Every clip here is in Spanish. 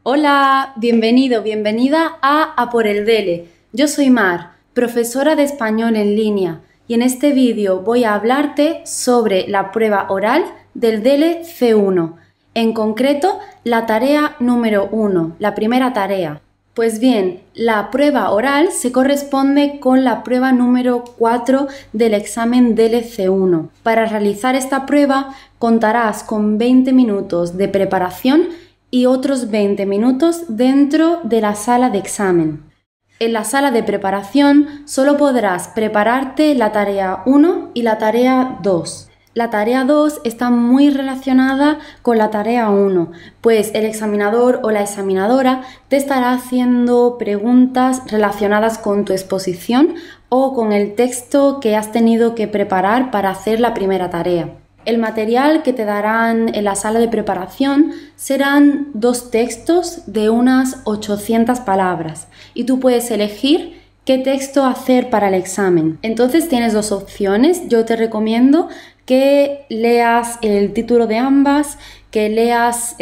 Hola, bienvenido, bienvenida a por el DELE. Yo soy Mar, profesora de español en línea, y en este vídeo voy a hablarte sobre la prueba oral del DELE C1, en concreto la tarea número 1, la primera tarea. Pues bien, la prueba oral se corresponde con la prueba número 4 del examen DELE C1. Para realizar esta prueba contarás con 20 minutos de preparación y otros 20 minutos dentro de la sala de examen. En la sala de preparación solo podrás prepararte la tarea 1 y la tarea 2. La tarea 2 está muy relacionada con la tarea 1, pues el examinador o la examinadora te estará haciendo preguntas relacionadas con tu exposición o con el texto que has tenido que preparar para hacer la primera tarea. El material que te darán en la sala de preparación serán 2 textos de unas 800 palabras y tú puedes elegir qué texto hacer para el examen. Entonces tienes 2 opciones. Yo te recomiendo que leas el título de ambas, que leas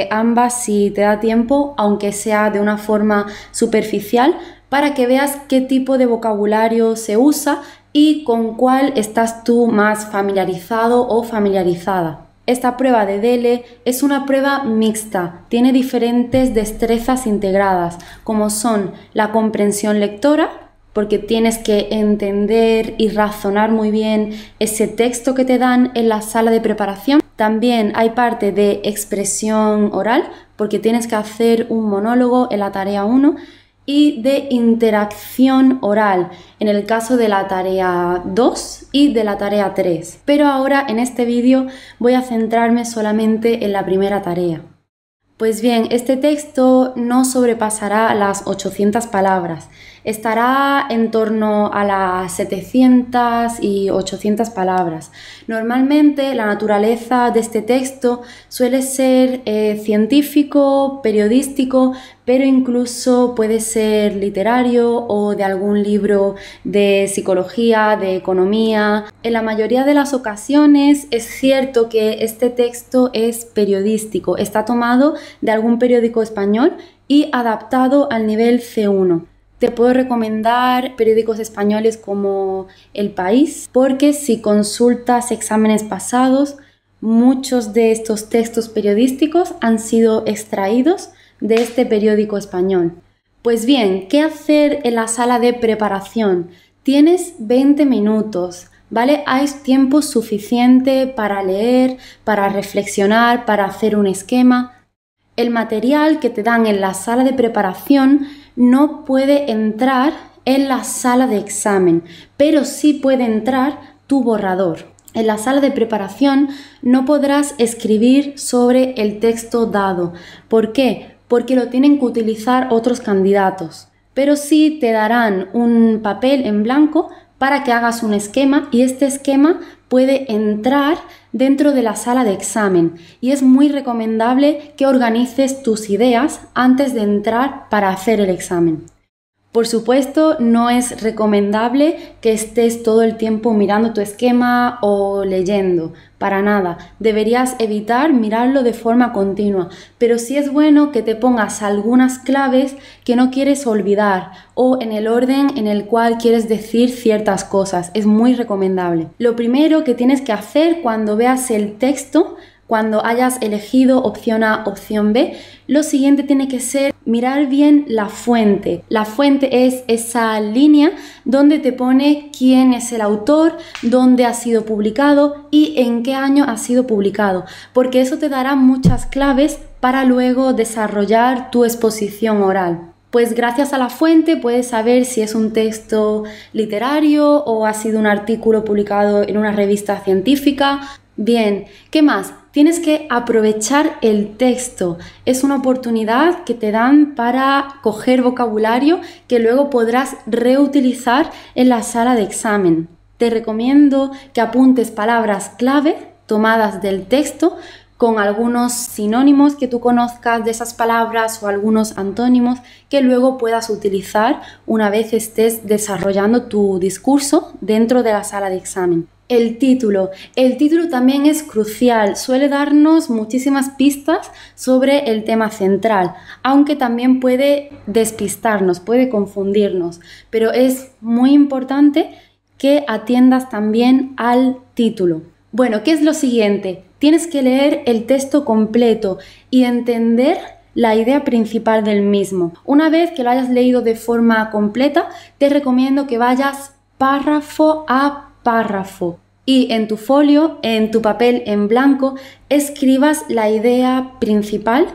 ambas si te da tiempo, aunque sea de una forma superficial, para que veas qué tipo de vocabulario se usa y con cuál estás tú más familiarizado o familiarizada. Esta prueba de DELE es una prueba mixta, tiene diferentes destrezas integradas, como son la comprensión lectora, porque tienes que entender y razonar muy bien ese texto que te dan en la sala de preparación. También hay parte de expresión oral, porque tienes que hacer un monólogo en la tarea 1, y de interacción oral en el caso de la tarea 2 y de la tarea 3. Pero ahora en este vídeo voy a centrarme solamente en la primera tarea. Pues bien, este texto no sobrepasará las 800 palabras, estará en torno a las 700 y 800 palabras. Normalmente la naturaleza de este texto suele ser científico, periodístico, pero incluso puede ser literario o de algún libro de psicología, de economía. En la mayoría de las ocasiones es cierto que este texto es periodístico, está tomado de algún periódico español y adaptado al nivel C1. Te puedo recomendar periódicos españoles como El País, porque si consultas exámenes pasados, muchos de estos textos periodísticos han sido extraídos de este periódico español. Pues bien, ¿qué hacer en la sala de preparación? Tienes 20 minutos, ¿vale? Hay tiempo suficiente para leer, para reflexionar, para hacer un esquema. El material que te dan en la sala de preparación no puede entrar en la sala de examen, pero sí puede entrar tu borrador. En la sala de preparación no podrás escribir sobre el texto dado. ¿Por qué? Porque lo tienen que utilizar otros candidatos. Pero sí te darán un papel en blanco para que hagas un esquema y este esquema puede entrar dentro de la sala de examen y es muy recomendable que organices tus ideas antes de entrar para hacer el examen. Por supuesto, no es recomendable que estés todo el tiempo mirando tu esquema o leyendo, para nada. Deberías evitar mirarlo de forma continua, pero sí es bueno que te pongas algunas claves que no quieres olvidar o en el orden en el cual quieres decir ciertas cosas. Es muy recomendable. Lo primero que tienes que hacer cuando veas el texto, cuando hayas elegido opción A, opción B, lo siguiente tiene que ser mirar bien la fuente. La fuente es esa línea donde te pone quién es el autor, dónde ha sido publicado y en qué año ha sido publicado, porque eso te dará muchas claves para luego desarrollar tu exposición oral. Pues gracias a la fuente puedes saber si es un texto literario o ha sido un artículo publicado en una revista científica. Bien, ¿qué más? Tienes que aprovechar el texto. Es una oportunidad que te dan para coger vocabulario que luego podrás reutilizar en la sala de examen. Te recomiendo que apuntes palabras clave tomadas del texto con algunos sinónimos que tú conozcas de esas palabras o algunos antónimos que luego puedas utilizar una vez estés desarrollando tu discurso dentro de la sala de examen. El título. El título también es crucial, suele darnos muchísimas pistas sobre el tema central, aunque también puede despistarnos, puede confundirnos, pero es muy importante que atiendas también al título. Bueno, ¿qué es lo siguiente? Tienes que leer el texto completo y entender la idea principal del mismo. Una vez que lo hayas leído de forma completa, te recomiendo que vayas párrafo a párrafo y en tu folio, en tu papel en blanco, escribas la idea principal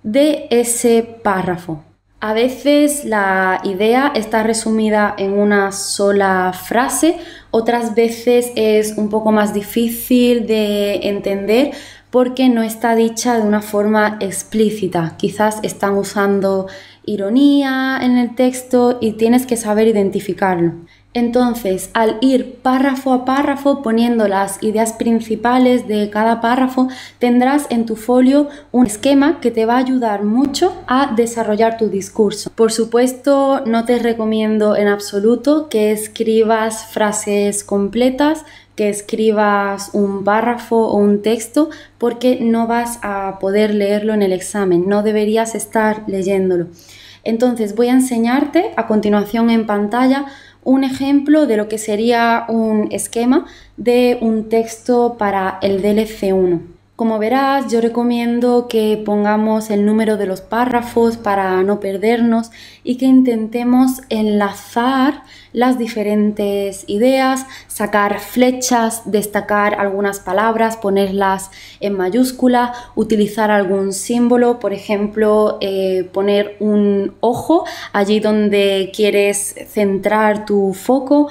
de ese párrafo. A veces la idea está resumida en una sola frase, otras veces es un poco más difícil de entender porque no está dicha de una forma explícita. Quizás están usando ironía en el texto y tienes que saber identificarlo. Entonces, al ir párrafo a párrafo poniendo las ideas principales de cada párrafo, tendrás en tu folio un esquema que te va a ayudar mucho a desarrollar tu discurso. Por supuesto, no te recomiendo en absoluto que escribas frases completas, que escribas un párrafo o un texto, porque no vas a poder leerlo en el examen, no deberías estar leyéndolo. Entonces, voy a enseñarte a continuación en pantalla un ejemplo de lo que sería un esquema de un texto para el DLC1. Como verás, yo recomiendo que pongamos el número de los párrafos para no perdernos y que intentemos enlazar las diferentes ideas, sacar flechas, destacar algunas palabras, ponerlas en mayúscula, utilizar algún símbolo, por ejemplo, poner un ojo allí donde quieres centrar tu foco,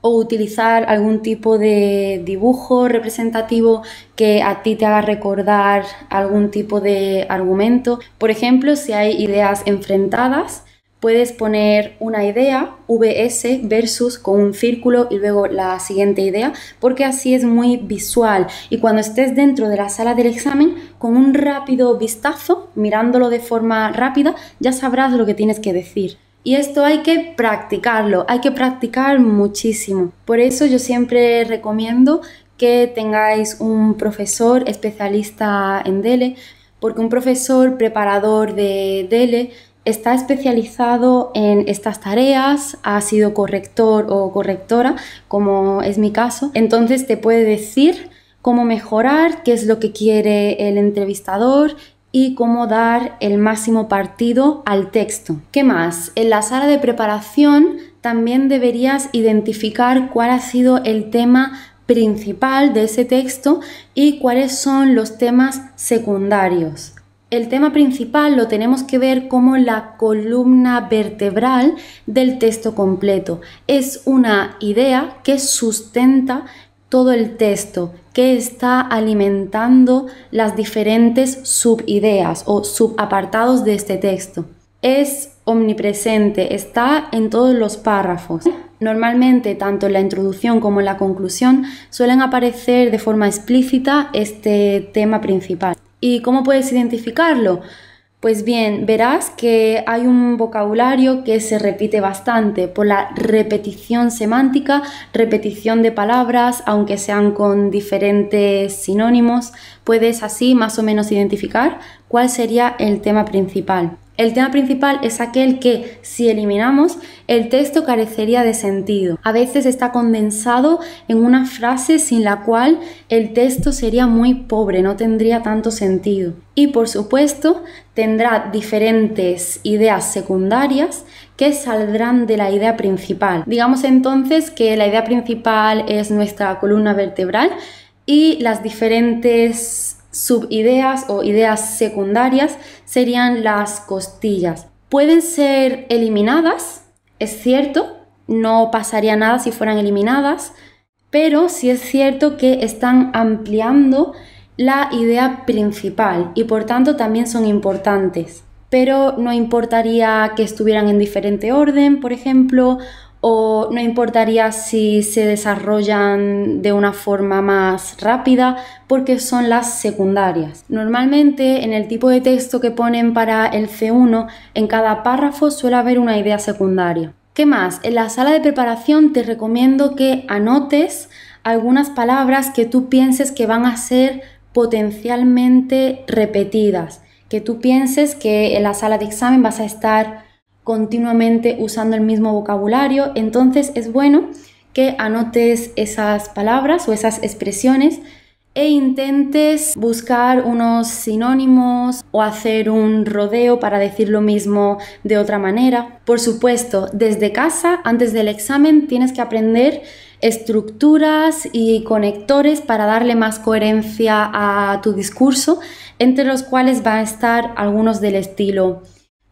o utilizar algún tipo de dibujo representativo que a ti te haga recordar algún tipo de argumento. Por ejemplo, si hay ideas enfrentadas, puedes poner una idea, VS, versus, con un círculo y luego la siguiente idea, porque así es muy visual. Y cuando estés dentro de la sala del examen, con un rápido vistazo, mirándolo de forma rápida, ya sabrás lo que tienes que decir. Y esto hay que practicarlo, hay que practicar muchísimo. Por eso yo siempre recomiendo que tengáis un profesor especialista en DELE, porque un profesor preparador de DELE está especializado en estas tareas, ha sido corrector o correctora, como es mi caso. Entonces te puede decir cómo mejorar, qué es lo que quiere el entrevistador y cómo dar el máximo partido al texto. ¿Qué más? En la sala de preparación también deberías identificar cuál ha sido el tema principal de ese texto y cuáles son los temas secundarios. El tema principal lo tenemos que ver como la columna vertebral del texto completo. Es una idea que sustenta todo el texto, que está alimentando las diferentes subideas o subapartados de este texto. Es omnipresente, está en todos los párrafos. Normalmente, tanto en la introducción como en la conclusión, suelen aparecer de forma explícita este tema principal. ¿Y cómo puedes identificarlo? Pues bien, verás que hay un vocabulario que se repite bastante por la repetición semántica, repetición de palabras, aunque sean con diferentes sinónimos. Puedes así más o menos identificar cuál sería el tema principal. El tema principal es aquel que, si eliminamos, el texto carecería de sentido. A veces está condensado en una frase sin la cual el texto sería muy pobre, no tendría tanto sentido. Y por supuesto, tendrá diferentes ideas secundarias que saldrán de la idea principal. Digamos entonces que la idea principal es nuestra columna vertebral y las diferentes subideas o ideas secundarias serían las costillas. Pueden ser eliminadas, es cierto, no pasaría nada si fueran eliminadas, pero sí es cierto que están ampliando la idea principal y por tanto también son importantes. Pero no importaría que estuvieran en diferente orden, por ejemplo, o no importaría si se desarrollan de una forma más rápida porque son las secundarias. Normalmente en el tipo de texto que ponen para el C1, en cada párrafo suele haber una idea secundaria. ¿Qué más? En la sala de preparación te recomiendo que anotes algunas palabras que tú pienses que van a ser potencialmente repetidas, que tú pienses que en la sala de examen vas a estar continuamente usando el mismo vocabulario. Entonces es bueno que anotes esas palabras o esas expresiones e intentes buscar unos sinónimos o hacer un rodeo para decir lo mismo de otra manera. Por supuesto, desde casa, antes del examen, tienes que aprender estructuras y conectores para darle más coherencia a tu discurso, entre los cuales van a estar algunos del estilo: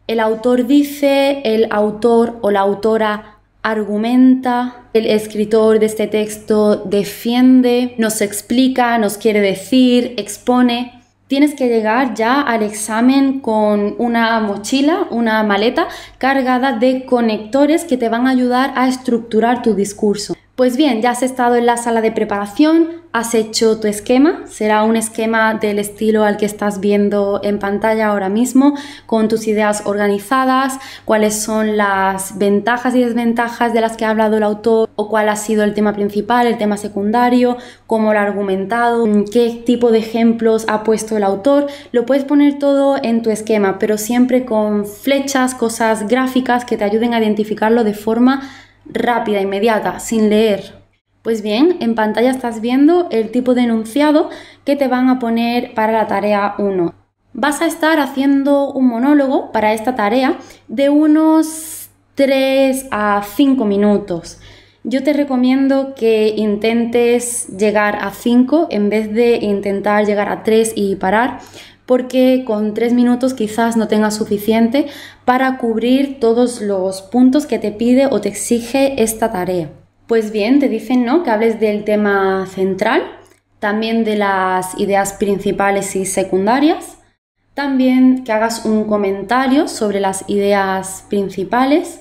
el autor dice, el autor o la autora argumenta, el escritor de este texto defiende, nos explica, nos quiere decir, expone. Tienes que llegar ya al examen con una mochila, una maleta cargada de conectores que te van a ayudar a estructurar tu discurso. Pues bien, ya has estado en la sala de preparación, has hecho tu esquema, será un esquema del estilo al que estás viendo en pantalla ahora mismo, con tus ideas organizadas, cuáles son las ventajas y desventajas de las que ha hablado el autor, o cuál ha sido el tema principal, el tema secundario, cómo lo ha argumentado, qué tipo de ejemplos ha puesto el autor. Lo puedes poner todo en tu esquema, pero siempre con flechas, cosas gráficas que te ayuden a identificarlo de forma rápida, inmediata, sin leer. Pues bien, en pantalla estás viendo el tipo de enunciado que te van a poner para la tarea 1. Vas a estar haciendo un monólogo para esta tarea de unos 3 a 5 minutos. Yo te recomiendo que intentes llegar a 5 en vez de intentar llegar a 3 y parar, porque con 3 minutos quizás no tengas suficiente para cubrir todos los puntos que te pide o te exige esta tarea. Pues bien, te dicen, ¿no?, que hables del tema central, también de las ideas principales y secundarias, también que hagas un comentario sobre las ideas principales,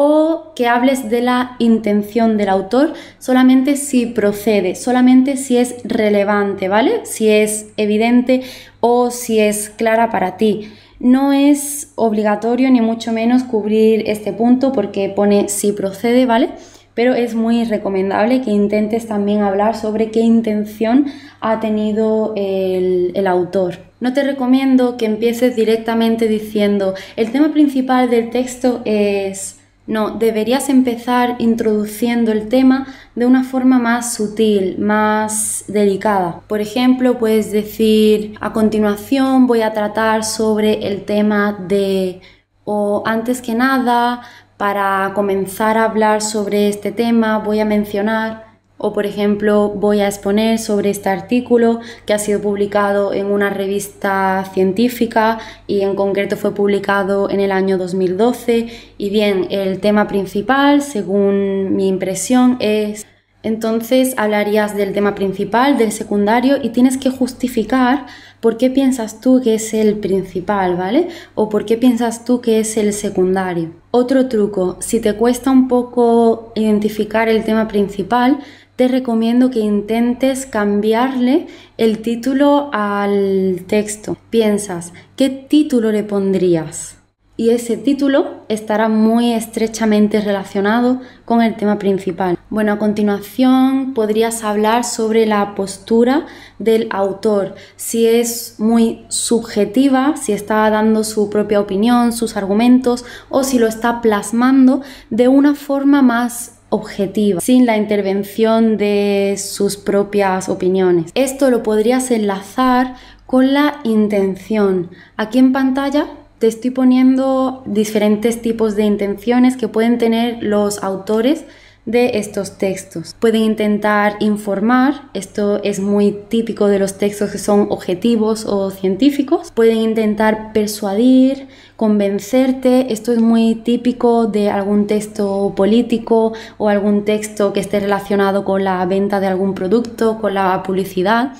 o que hables de la intención del autor solamente si procede, solamente si es relevante, ¿vale? Si es evidente o si es clara para ti. No es obligatorio ni mucho menos cubrir este punto porque pone si procede, ¿vale? Pero es muy recomendable que intentes también hablar sobre qué intención ha tenido el autor. No te recomiendo que empieces directamente diciendo el tema principal del texto es... No, deberías empezar introduciendo el tema de una forma más sutil, más delicada. Por ejemplo, puedes decir: a continuación voy a tratar sobre el tema de... o antes que nada, para comenzar a hablar sobre este tema voy a mencionar... O por ejemplo, voy a exponer sobre este artículo que ha sido publicado en una revista científica y en concreto fue publicado en el año 2012. Y bien, el tema principal, según mi impresión, es... Entonces hablarías del tema principal, del secundario, y tienes que justificar por qué piensas tú que es el principal, ¿vale? O por qué piensas tú que es el secundario. Otro truco: si te cuesta un poco identificar el tema principal, te recomiendo que intentes cambiarle el título al texto. Piensas, ¿qué título le pondrías? Y ese título estará muy estrechamente relacionado con el tema principal. Bueno, a continuación podrías hablar sobre la postura del autor, si es muy subjetiva, si está dando su propia opinión, sus argumentos, o si lo está plasmando de una forma más objetiva, sin la intervención de sus propias opiniones. Esto lo podrías enlazar con la intención. Aquí en pantalla te estoy poniendo diferentes tipos de intenciones que pueden tener los autores de estos textos. Pueden intentar informar, esto es muy típico de los textos que son objetivos o científicos. Pueden intentar persuadir, convencerte, esto es muy típico de algún texto político o algún texto que esté relacionado con la venta de algún producto, con la publicidad.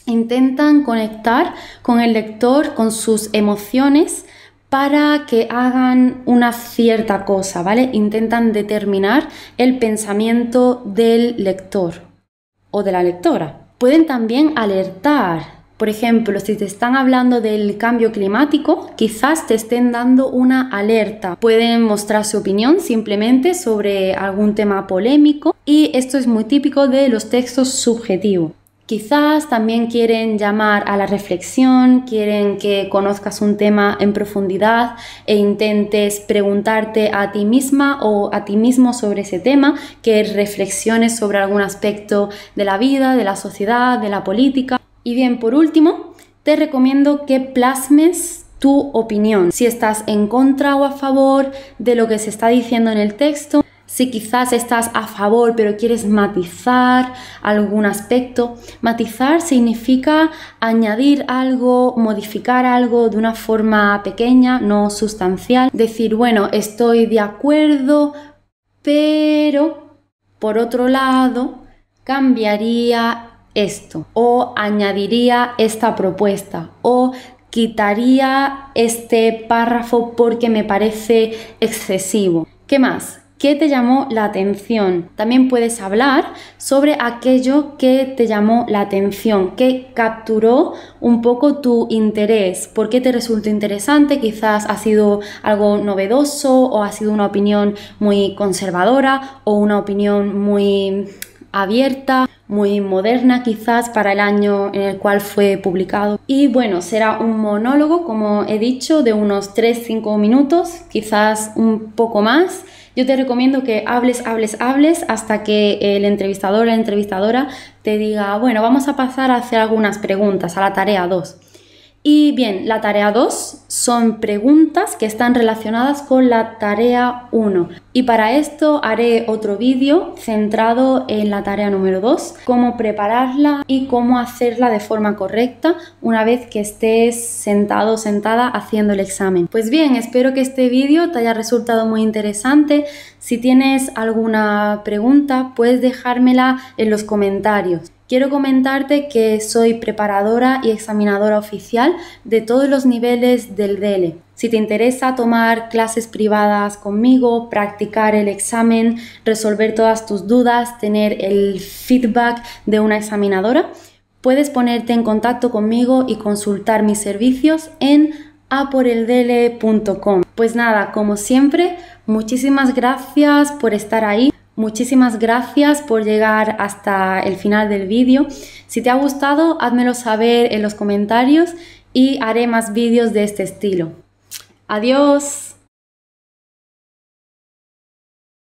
Intentan conectar con el lector, con sus emociones, para que hagan una cierta cosa, ¿vale? Intentan determinar el pensamiento del lector o de la lectora. Pueden también alertar Por ejemplo, si te están hablando del cambio climático, quizás te estén dando una alerta. Pueden mostrar su opinión simplemente sobre algún tema polémico y esto es muy típico de los textos subjetivos. Quizás también quieren llamar a la reflexión, quieren que conozcas un tema en profundidad e intentes preguntarte a ti misma o a ti mismo sobre ese tema, que reflexiones sobre algún aspecto de la vida, de la sociedad, de la política. Y bien, por último, te recomiendo que plasmes tu opinión, si estás en contra o a favor de lo que se está diciendo en el texto, si quizás estás a favor pero quieres matizar algún aspecto. Matizar significa añadir algo, modificar algo de una forma pequeña, no sustancial. Decir, bueno, estoy de acuerdo, pero por otro lado cambiaría esto, o añadiría esta propuesta, o quitaría este párrafo porque me parece excesivo. ¿Qué más? ¿Qué te llamó la atención? También puedes hablar sobre aquello que te llamó la atención, que capturó un poco tu interés. ¿Por qué te resultó interesante? Quizás ha sido algo novedoso o ha sido una opinión muy conservadora o una opinión muy abierta, muy moderna quizás para el año en el cual fue publicado. Y bueno, será un monólogo, como he dicho, de unos 3-5 minutos, quizás un poco más. Yo te recomiendo que hables hasta que el entrevistador o la entrevistadora te diga, bueno, vamos a pasar a hacer algunas preguntas, a la tarea 2. Y bien, la tarea 2 son preguntas que están relacionadas con la tarea 1. Y para esto haré otro vídeo centrado en la tarea número 2, cómo prepararla y cómo hacerla de forma correcta una vez que estés sentado o sentada haciendo el examen. Pues bien, espero que este vídeo te haya resultado muy interesante. Si tienes alguna pregunta, puedes dejármela en los comentarios. Quiero comentarte que soy preparadora y examinadora oficial de todos los niveles del DELE. Si te interesa tomar clases privadas conmigo, practicar el examen, resolver todas tus dudas, tener el feedback de una examinadora, puedes ponerte en contacto conmigo y consultar mis servicios en aporeldele.com. Pues nada, como siempre, muchísimas gracias por estar ahí. Muchísimas gracias por llegar hasta el final del vídeo. Si te ha gustado, házmelo saber en los comentarios y haré más vídeos de este estilo. ¡Adiós!